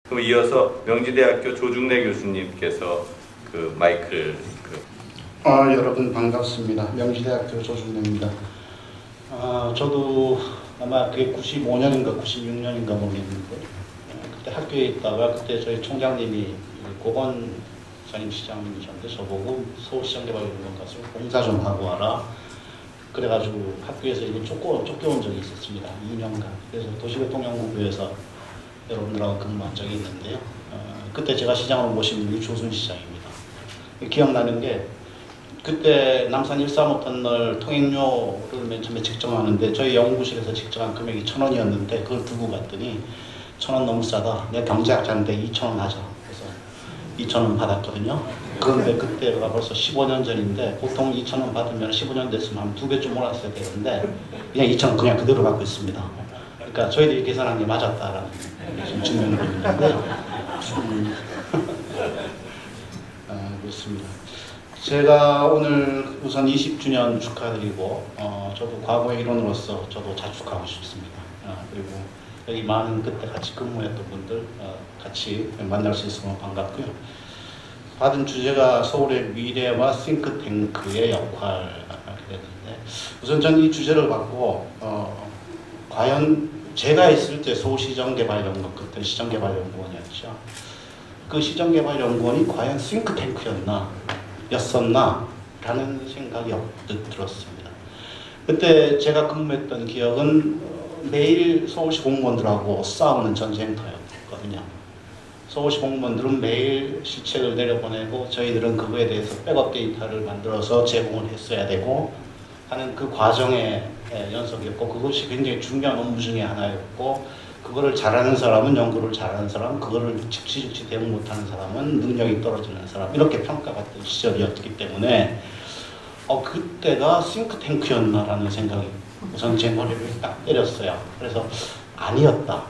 그럼 이어서 명지대학교 조중래 교수님께서 그 마이크를 여러분 반갑습니다. 명지대학교 조중래입니다. 저도 아마 그게 95년인가 96년인가 모르겠는데 그때 학교에 있다가 그때 저희 총장님이 고건 전임시장님이셨는데 저보고 서울시장개발연구원 가서 공사 좀 하고 와라. 그래가지고 학교에서 이거 쫓겨온 적이 있었습니다. 2년간. 그래서 도시교통연구부에서 여러분들하고 근무한 적이 있는데요. 그때 제가 시장으로 모신 분이 조순 시장입니다. 기억나는 게 그때 남산 135터널 통행료를 맨 처음에 책정하는데 저희 연구실에서 책정한 금액이 1,000원이었는데 그걸 두고 갔더니 1,000원 너무 싸다. 내가 경제학자인데 2,000원 하자. 그래서 2,000원 받았거든요. 그런데 그때가 벌써 15년 전인데 보통 2,000원 받으면 15년 됐으면 한 2배쯤 올랐어야 되는데 그냥 2,000원 그냥 그대로 받고 있습니다. 그러니까 저희들이 계산한 게 맞았다라는 증명이 있는데 그렇습니다. 제가 오늘 우선 20주년 축하드리고 저도 과거의 일원으로서 저도 자축하고 싶습니다. 그리고 여기 많은 그때 같이 근무했던 분들 같이 만날 수 있으면 반갑고요. 받은 주제가 서울의 미래와 싱크탱크의 역할 이렇게 되는데 우선 전 이 주제를 받고 과연 제가 있을 때 서울시정개발연구원 그때 시정개발연구원이었죠. 그 시정개발연구원이 과연 싱크탱크였나 였었나 라는 생각이 언뜻 들었습니다. 그때 제가 근무했던 기억은 매일 서울시 공무원들하고 싸우는 전쟁터였거든요. 서울시 공무원들은 매일 시책을 내려보내고 저희들은 그거에 대해서 백업 데이터를 만들어서 제공을 했어야 되고 하는 그 과정의 연속이었고 그것이 굉장히 중요한 업무 중에 하나였고 그거를 잘하는 사람은 연구를 잘하는 사람, 그거를 즉시 대응 못하는 사람은 능력이 떨어지는 사람 이렇게 평가받던 시절이었기 때문에 그때가 싱크탱크였나라는 생각이 우선 제 머리를 딱 때렸어요. 그래서 아니었다라는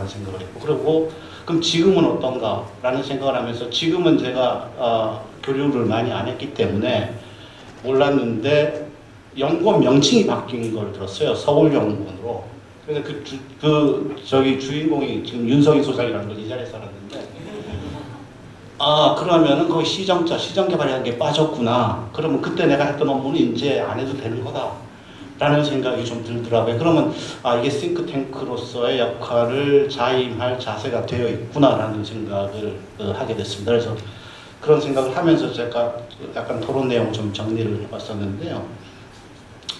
생각을 했고 그리고 그럼 지금은 어떤가라는 생각을 하면서 지금은 제가 교류를 많이 안 했기 때문에 몰랐는데 연구원 명칭이 바뀐 걸 들었어요. 서울연구원으로. 그래서 저기 주인공이 지금 윤석희 소장이라는 걸 이 자리에 살았는데 그러면은 거기 시정개발이라는 게 빠졌구나. 그러면 그때 내가 했던 업무는 이제 안 해도 되는 거다. 라는 생각이 좀 들더라고요. 그러면 이게 싱크탱크로서의 역할을 자임할 자세가 되어 있구나라는 생각을 하게 됐습니다. 그래서 그런 생각을 하면서 제가 약간 토론 내용을 좀 정리를 해봤었는데요.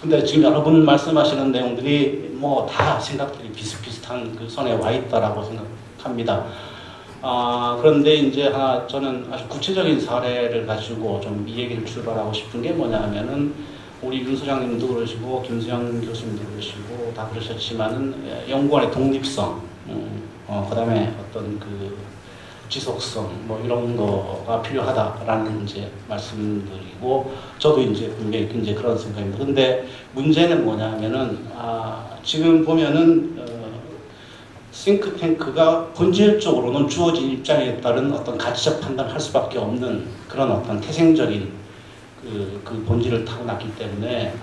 근데 지금 여러분 말씀하시는 내용들이 뭐 다 생각들이 비슷비슷한 그 선에 와 있다라고 생각합니다. 그런데 이제 저는 아주 구체적인 사례를 가지고 좀 이 얘기를 출발하고 싶은 게 뭐냐면은 우리 윤 소장님도 그러시고 김수영 교수님도 그러시고 다 그러셨지만은 연구원의 독립성, 그다음에 어떤 그 지속성 뭐 이런 거가 필요하다라는 이제 말씀드리고 저도 이제 분명히 이제 그런 생각입니다. 근데 문제는 뭐냐면은 지금 보면은 싱크탱크가 본질적으로는 주어진 입장에 따른 어떤 가치적 판단을 할 수밖에 없는 그런 어떤 태생적인 그 본질을 타고났기 때문에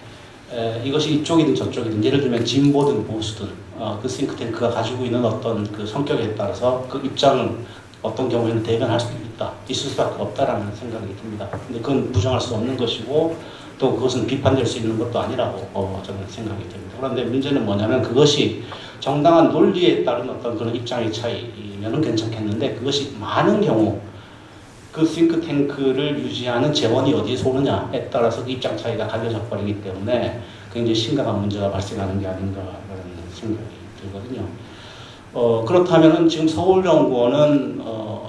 이것이 이쪽이든 저쪽이든 예를 들면 진보든 보수든 그 싱크탱크가 가지고 있는 어떤 그 성격에 따라서 그 입장은 어떤 경우에는 대변할 수 있다, 있을 수밖에 없다라는 생각이 듭니다. 근데 그건 부정할 수 없는 것이고 또 그것은 비판될 수 있는 것도 아니라고 저는 생각이 됩니다. 그런데 문제는 뭐냐면 그것이 정당한 논리에 따른 어떤 그런 입장의 차이면은 괜찮겠는데 그것이 많은 경우 그 싱크탱크를 유지하는 재원이 어디에서 오느냐에 따라서 그 입장 차이가 갈려져 버리기 때문에 굉장히 심각한 문제가 발생하는 게 아닌가라는 생각이 들거든요. 그렇다면은 지금 서울연구원은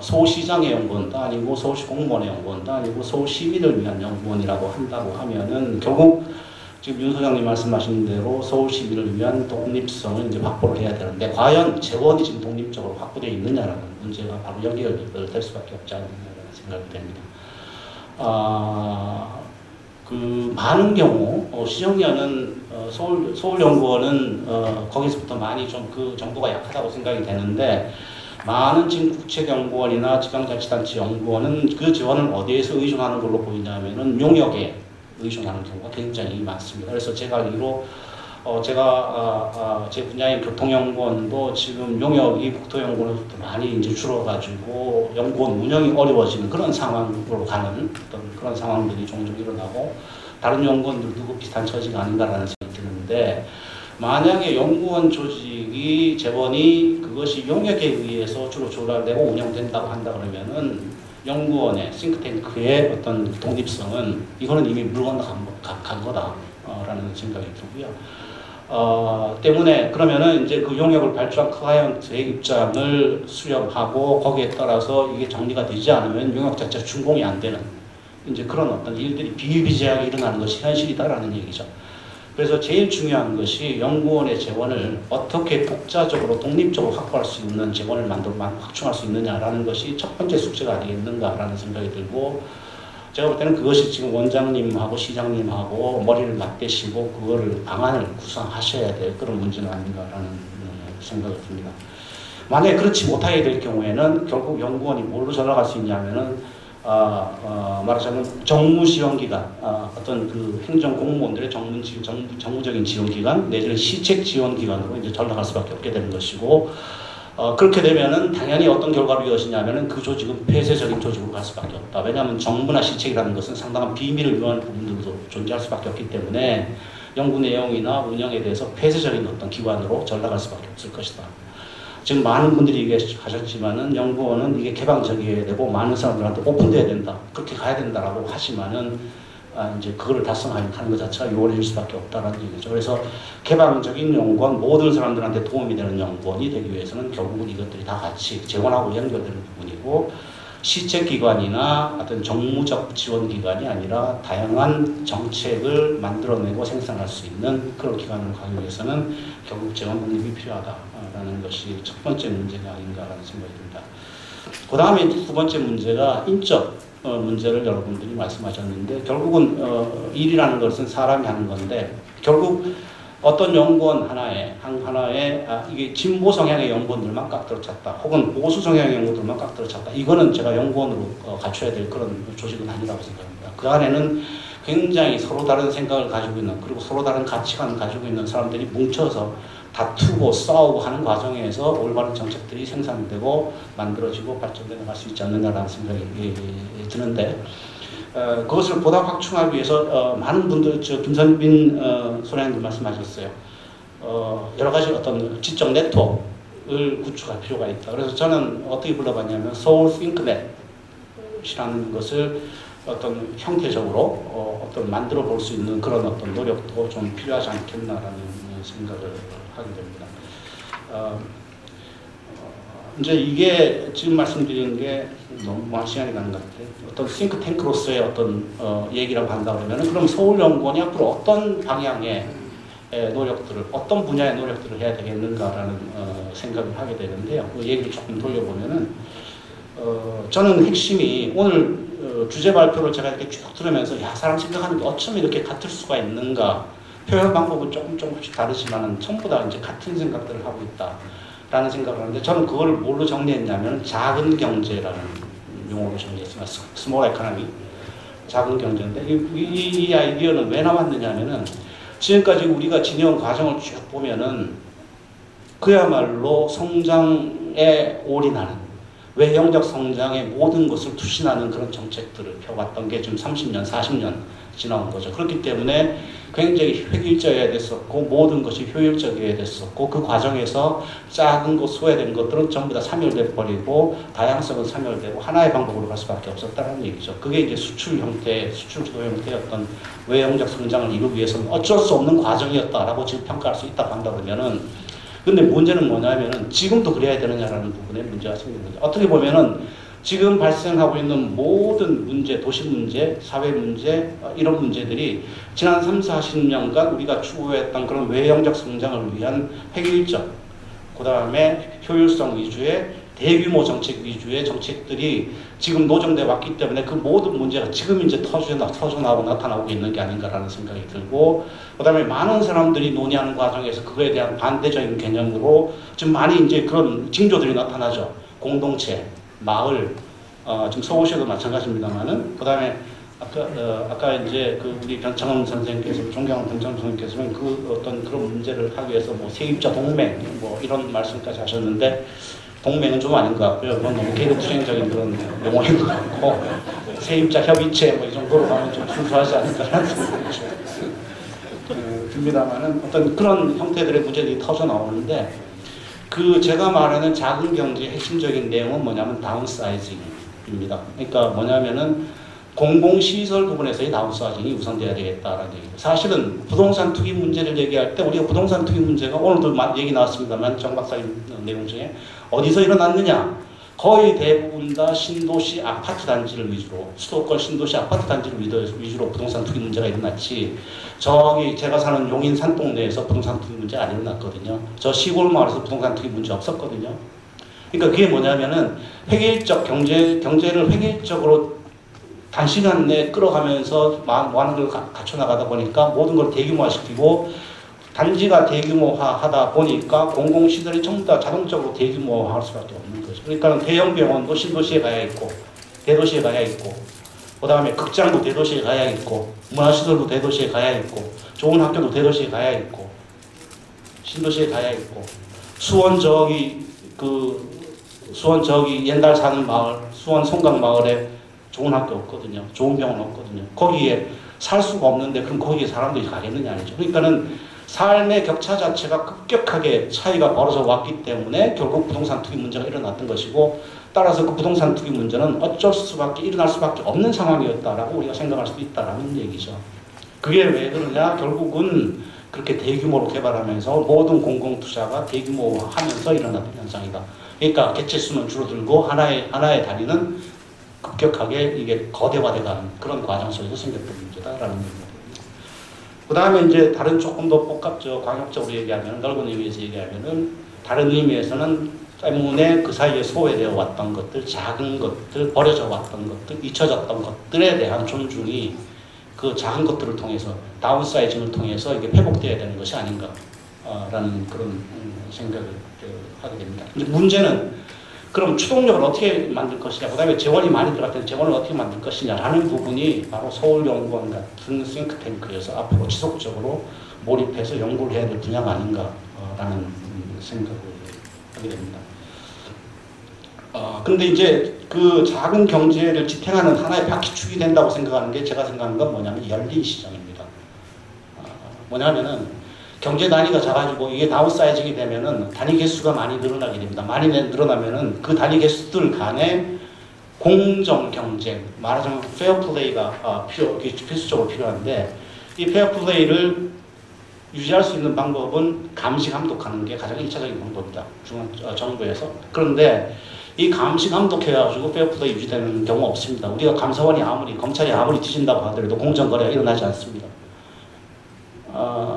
서울시장의 연구원도 아니고 서울시 공무원의 연구원도 아니고 서울시민을 위한 연구원이라고 한다고 하면은 결국 지금 윤 소장님 말씀하신 대로 서울시민을 위한 독립성을 이제 확보를 해야 되는데 과연 재원이 지금 독립적으로 확보되어 있느냐라는 문제가 바로 연결될 수밖에 없지 않느냐라는 생각이 됩니다. 그 많은 경우 시정연은 서울연구원은 거기서부터 많이 좀 그 정도가 약하다고 생각이 되는데 많은 지금 국책연구원이나 지방자치단체 연구원은 그 지원을 어디에서 의존하는 걸로 보이냐면은 용역에 의존하는 경우가 굉장히 많습니다. 그래서 제가 알기로 제가 제 분야인 교통연구원도 지금 용역이 국토연구원으로부터 많이 이제 줄어가지고 연구원 운영이 어려워지는 그런 상황으로 가는 어떤 그런 상황들이 종종 일어나고 다른 연구원들도 비슷한 처지가 아닌가라는 생각이 드는데 만약에 연구원 조직이 재원이 그것이 용역에 의해서 주로 조달되고 운영된다고 한다 그러면은 연구원의 싱크탱크의 어떤 독립성은 이거는 이미 물 건너간 거다라는 생각이 들고요. 때문에 그러면은 이제 그 용역을 발주한 클라이언트의 입장을 수렴하고 거기에 따라서 이게 정리가 되지 않으면 용역 자체가 준공이 안 되는 이제 그런 어떤 일들이 비일비재하게 일어나는 것이 현실이다라는 얘기죠. 그래서 제일 중요한 것이 연구원의 재원을 어떻게 독자적으로 독립적으로 확보할 수 있는 재원을 확충할 수 있느냐라는 것이 첫 번째 숙제가 아니겠는가라는 생각이 들고 제가 볼 때는 그것이 지금 원장님하고 시장님하고 머리를 맞대시고 그거를 방안을 구상하셔야 될 그런 문제는 아닌가라는 생각이 듭니다. 만약에 그렇지 못하게 될 경우에는 결국 연구원이 뭘로 전락할 수 있냐면은 말하자면 정무지원기관, 어떤 그 행정공무원들의 정무적인 지원기관, 내지는 시책지원기관으로 이제 전락할 수밖에 없게 되는 것이고, 그렇게 되면은 당연히 어떤 결과로 이어지냐면은 그 조직은 폐쇄적인 조직으로 갈 수밖에 없다. 왜냐하면 정부나 시책이라는 것은 상당한 비밀을 요하는 부분들도 존재할 수밖에 없기 때문에 연구 내용이나 운영에 대해서 폐쇄적인 어떤 기관으로 전락할 수밖에 없을 것이다. 지금 많은 분들이 얘기하셨지만은 연구원은 이게 개방적이어야 되고 많은 사람들한테 오픈돼야 된다. 그렇게 가야 된다라고 하지만은 이제 그거를 달성하는 것 자체가 요원해질 수밖에 없다라는 얘기죠. 그래서 개방적인 연구원, 모든 사람들한테 도움이 되는 연구원이 되기 위해서는 결국은 이것들이 다 같이 재원하고 연결되는 부분이고 시책기관이나 어떤 정무적 지원기관이 아니라 다양한 정책을 만들어내고 생산할 수 있는 그런 기관으로 가기 위해서는 결국 재원 독립이 필요하다라는 것이 첫 번째 문제가 아닌가라는 생각이 듭니다. 그 다음에 두 번째 문제가 인적 문제를 여러분들이 말씀하셨는데 결국은 일이라는 것은 사람이 하는 건데 결국 어떤 연구원 하나에 이게 진보 성향의 연구원들만 깍들어 찼다. 혹은 보수 성향의 연구원들만 깍들어 찼다. 이거는 제가 연구원으로 갖춰야 될 그런 조직은 아니라고 생각합니다. 그 안에는 굉장히 서로 다른 생각을 가지고 있는 그리고 서로 다른 가치관을 가지고 있는 사람들이 뭉쳐서 다투고 싸우고 하는 과정에서 올바른 정책들이 생산되고 만들어지고 발전되어 나갈 수 있지 않느냐라는 생각이 드는데 그것을 보다 확충하기 위해서 많은 분들, 김선빈 소장님도 말씀하셨어요. 여러 가지 어떤 지적 네트워크를 구축할 필요가 있다. 그래서 저는 어떻게 불러봤냐면 서울 싱크넷이라는 것을 어떤 형태적으로 어떤 만들어 볼 수 있는 그런 어떤 노력도 좀 필요하지 않겠나라는 생각을 하게 됩니다. 이제 이게 지금 말씀드리는 게 너무 많은 시간이 가는 것 같아요. 어떤 싱크탱크로서의 어떤 얘기라고 한다 그러면은 그럼 서울연구원이 앞으로 어떤 방향의 노력들을 어떤 분야의 노력들을 해야 되겠는가라는 생각을 하게 되는데요. 그 얘기를 조금 돌려보면은 저는 핵심이 오늘 주제 발표를 제가 이렇게 쭉 들으면서 야 사람 생각하는 게 어쩜 이렇게 같을 수가 있는가 표현 방법은 조금씩 다르지만은 전부 다 이제 같은 생각들을 하고 있다. 라는 생각을 하는데 저는 그걸 뭘로 정리했냐면 작은 경제라는 용어로 정리했습니다. 스몰 에코노미, 작은 경제인데 이 아이디어는 왜 나왔느냐면은 지금까지 우리가 지내온 과정을 쭉 보면은 그야말로 성장에 올인하는 외형적 성장의 모든 것을 투신하는 그런 정책들을 펴왔던 게 지금 30년, 40년 지나온 거죠. 그렇기 때문에 굉장히 획일적이어야 됐었고 모든 것이 효율적이어야 됐었고 그 과정에서 작은 것, 소외된 것들은 전부 다 사멸돼 버리고 다양성은 사멸되고 하나의 방법으로 갈 수밖에 없었다는 얘기죠. 그게 이제 수출 형태, 수출 주도 형태의 어떤 외형적 성장을 이루기 위해서는 어쩔 수 없는 과정이었다라고 지금 평가할 수 있다고 한다 그러면은 근데 문제는 뭐냐면은 지금도 그래야 되느냐라는 부분에 문제가 생기는 거죠. 어떻게 보면은 지금 발생하고 있는 모든 문제, 도시 문제, 사회 문제, 이런 문제들이 지난 30-40년간 우리가 추구했던 그런 외형적 성장을 위한 획일적, 그 다음에 효율성 위주의 대규모 정책 위주의 정책들이 지금 노정돼 왔기 때문에 그 모든 문제가 지금 이제 터져나오고 나타나고 있는 게 아닌가라는 생각이 들고, 그 다음에 많은 사람들이 논의하는 과정에서 그거에 대한 반대적인 개념으로 지금 많이 이제 그런 징조들이 나타나죠. 공동체, 마을, 지금 서울시도 마찬가지입니다만은, 그 다음에 아까 이제 그 우리 변창흠 선생님께서, 존경하는 변창흠 선생님께서는 그 어떤 그런 문제를 하기 위해서 뭐 세입자 동맹 뭐 이런 말씀까지 하셨는데, 동맹은 좀 아닌 것 같고요. 그건 너무 계급투쟁적인 그런 용어인 것 같고, 세입자 협의체 뭐 이 정도로 가면 좀 순수하지 않을까라는 생각이 듭니다만은 어떤 그런 형태들의 문제들이 터져 나오는데, 그 제가 말하는 작은 경제의 핵심적인 내용은 뭐냐면 다운사이징입니다. 그러니까 뭐냐면은 공공시설 부분에서의 다운사이징이 우선돼야 되겠다라는 얘기죠. 사실은 부동산 투기 문제를 얘기할 때 우리가 부동산 투기 문제가 오늘도 얘기 나왔습니다만 정 박사님 내용 중에 어디서 일어났느냐? 거의 대부분 다 신도시 아파트 단지를 위주로, 수도권 신도시 아파트 단지를 위주로 부동산 투기 문제가 일어났지, 저기 제가 사는 용인 산동네에서 부동산 투기 문제가 안 일어났거든요. 저 시골 마을에서 부동산 투기 문제 없었거든요. 그러니까 그게 뭐냐면은 획일적 경제를 획일적으로 단시간 내에 끌어가면서 많은 걸 갖춰나가다 보니까 모든 걸 대규모화시키고, 단지가 대규모화하다 보니까 공공시설이 전부 다 자동적으로 대규모화할 수밖에 없는 거죠. 그러니까 대형 병원도 신도시에 가야 있고, 대도시에 가야 있고, 그 다음에 극장도 대도시에 가야 있고, 문화시설도 대도시에 가야 있고, 좋은 학교도 대도시에 가야 있고, 신도시에 가야 있고, 수원 저기 옛날 사는 마을, 수원 송강마을에 좋은 학교 없거든요. 좋은 병원 없거든요. 거기에 살 수가 없는데 그럼 거기에 사람들이 가겠느냐 아니죠. 그러니까는 삶의 격차 자체가 급격하게 차이가 벌어져 왔기 때문에 결국 부동산 투기 문제가 일어났던 것이고, 따라서 그 부동산 투기 문제는 일어날 수밖에 없는 상황이었다라고 우리가 생각할 수도 있다라는 얘기죠. 그게 왜 그러냐? 결국은 그렇게 대규모로 개발하면서 모든 공공투자가 대규모화하면서 일어났던 현상이다. 그러니까 개체수는 줄어들고 하나의 다리는 급격하게 이게 거대화돼가는 그런 과정 속에서 생겼던 문제다라는 얘기입니다. 그 다음에 이제 다른 조금 더 광역적으로 얘기하면, 넓은 의미에서 얘기하면은, 다른 의미에서는 때문에 그 사이에 소외되어 왔던 것들, 작은 것들, 버려져 왔던 것들, 잊혀졌던 것들에 대한 존중이 그 작은 것들을 통해서, 다운사이징을 통해서 이게 회복되어야 되는 것이 아닌가라는 그런 생각을 하게 됩니다. 이제 문제는 그럼 추동력을 어떻게 만들 것이냐, 그 다음에 재원이 많이 들어갈 때 재원을 어떻게 만들 것이냐라는 부분이 바로 서울연구원 같은 싱크탱크에서 앞으로 지속적으로 몰입해서 연구를 해야 될 분야가 아닌가라는 생각을 하게 됩니다. 근데 이제 그 작은 경제를 지탱하는 하나의 바퀴축이 된다고 생각하는 게, 제가 생각하는 건 뭐냐면 열린 시장입니다. 뭐냐면은 경제 단위가 작아지고 이게 다운사이징이 되면은 단위 개수가 많이 늘어나게 됩니다. 많이 늘어나면은 그 단위 개수들 간에 공정 경쟁, 말하자면 페어플레이가 필수적으로 필요한데, 이 페어플레이를 유지할 수 있는 방법은 감시 감독하는 게 가장 1차적인 방법이다. 정부에서. 그런데 이 감시 감독해가지고 페어플레이 유지되는 경우가 없습니다. 우리가 검찰이 아무리 뒤진다고 하더라도 공정거래가 일어나지 않습니다.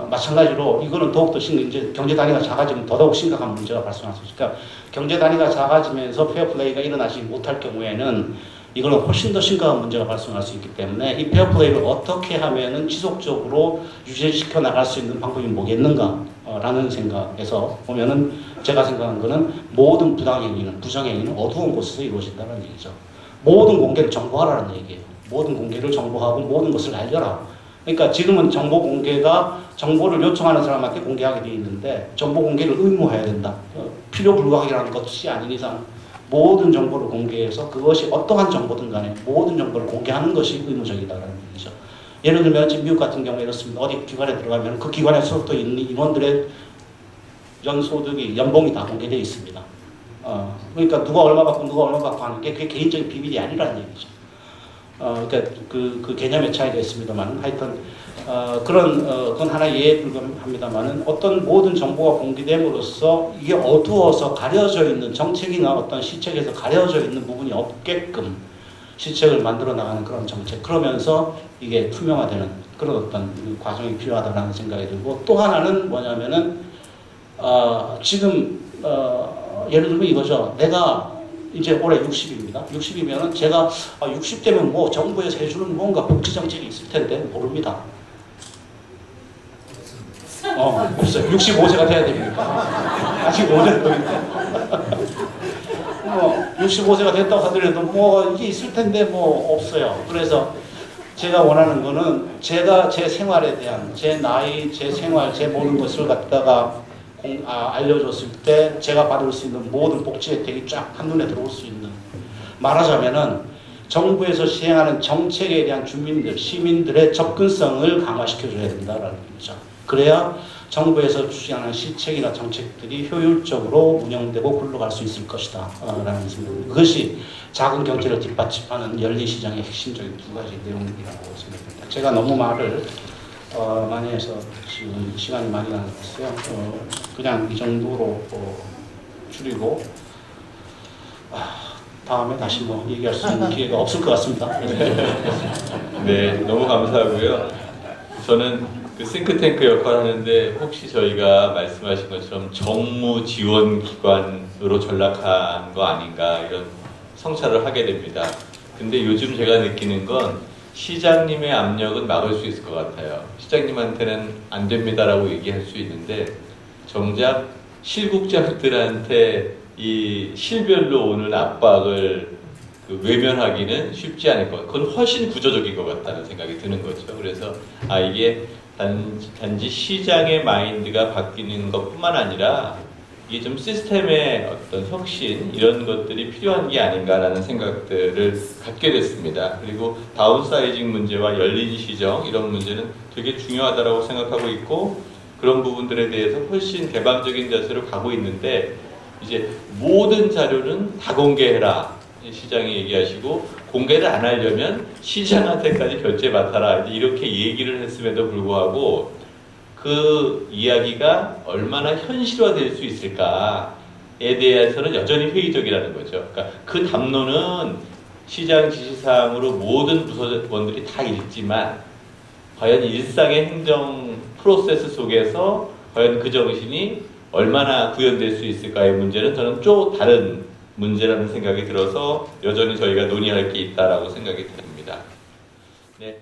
마찬가지로 이거는 더욱더 이제 경제 단위가 작아지면 더더욱 심각한 문제가 발생할 수 있으니까, 경제 단위가 작아지면서 페어플레이가 일어나지 못할 경우에는 이거는 훨씬 더 심각한 문제가 발생할 수 있기 때문에, 이 페어플레이를 어떻게 하면은 지속적으로 유지시켜 나갈 수 있는 방법이 뭐겠는가라는 생각에서 보면은, 제가 생각하는 거는 모든 부정행위는 어두운 곳에서 이루어진다는 얘기죠. 모든 공개를 정보하라는 얘기예요. 모든 공개를 정보하고 모든 것을 알려라. 그러니까 지금은 정보 공개가 정보를 요청하는 사람한테 공개하게 되어 있는데, 정보 공개를 의무화해야 된다. 필요 불가하기라는 것이 아닌 이상 모든 정보를 공개해서 그것이 어떠한 정보든 간에 모든 정보를 공개하는 것이 의무적이다라는 얘기죠. 예를 들면 지금 미국 같은 경우에 이렇습니다. 어디 기관에 들어가면 그 기관에 소속되어 있는 임원들의 연소득이, 연봉이 다 공개되어 있습니다. 그러니까 누가 얼마 받고 하는 게 그게 개인적인 비밀이 아니라는 얘기죠. 그러니까 그 개념의 차이가 있습니다만, 하여튼 그건 하나의 예에 불과합니다만은, 어떤 모든 정보가 공개됨으로써 이게 어두워서 가려져 있는, 정책이나 어떤 시책에서 가려져 있는 부분이 없게끔 시책을 만들어 나가는 그런 정책, 그러면서 이게 투명화되는 그런 어떤 과정이 필요하다는 생각이 들고, 또 하나는 뭐냐면은 지금 예를 들면 이거죠. 내가 이제 올해 60입니다. 60이면은 제가 60대면 뭐 정부에서 해주는 뭔가 복지 정책이 있을 텐데 모릅니다. 없어요. 65세가 돼야 됩니다. 아직 5년 더인데. 65세가 됐다고 하더라도 뭐 이게 있을 텐데 뭐 없어요. 그래서 제가 원하는 거는 제가 제 생활에 대한 제 나이, 제 생활, 제 모든 것을 갖다가 알려줬을 때 제가 받을 수 있는 모든 복지 혜택이 쫙 한눈에 들어올 수 있는, 말하자면은 정부에서 시행하는 정책에 대한 주민들, 시민들의 접근성을 강화시켜줘야 된다라는 거죠. 그래야 정부에서 추진하는 시책이나 정책들이 효율적으로 운영되고 굴러갈 수 있을 것이다 라는 생각입니다. 그것이 작은 경제를 뒷받침하는 열린 시장의 핵심적인 두 가지 내용이라고 생각합니다. 제가 너무 말을 많이 해서 지금 시간이 많이 나갔어요. 그냥 이 정도로 줄이고 다음에 다시 뭐 얘기할 수 있는 기회가 없을 것 같습니다. 네, 너무 감사하고요. 저는 그 싱크탱크 역할을 하는데 혹시 저희가 말씀하신 것처럼 정무 지원 기관으로 전락한 거 아닌가 이런 성찰을 하게 됩니다. 근데 요즘 제가 느끼는 건 시장님의 압력은 막을 수 있을 것 같아요. 시장님한테는 안 됩니다라고 얘기할 수 있는데 정작 실국장들한테 이 실별로 오는 압박을 외면하기는 쉽지 않을 것 같아요. 그건 훨씬 구조적인 것 같다는 생각이 드는 거죠. 그래서 이게 단지 시장의 마인드가 바뀌는 것뿐만 아니라 이게 좀 시스템의 어떤 혁신 이런 것들이 필요한 게 아닌가라는 생각들을 갖게 됐습니다. 그리고 다운사이징 문제와 열린 시정 이런 문제는 되게 중요하다고 생각하고 있고 그런 부분들에 대해서 훨씬 개방적인 자세로 가고 있는데 이제 모든 자료는 다 공개해라 시장이 얘기하시고 공개를 안 하려면 시장한테까지 결제 맡아라 이렇게 얘기를 했음에도 불구하고 그 이야기가 얼마나 현실화될 수 있을까에 대해서는 여전히 회의적이라는 거죠. 그러니까 그 담론은 시장 지시사항으로 모든 부서원들이 다 읽지만 과연 일상의 행정 프로세스 속에서 과연 그 정신이 얼마나 구현될 수 있을까의 문제는 저는 또 다른 문제라는 생각이 들어서 여전히 저희가 논의할 게 있다라고 생각이 듭니다. 네.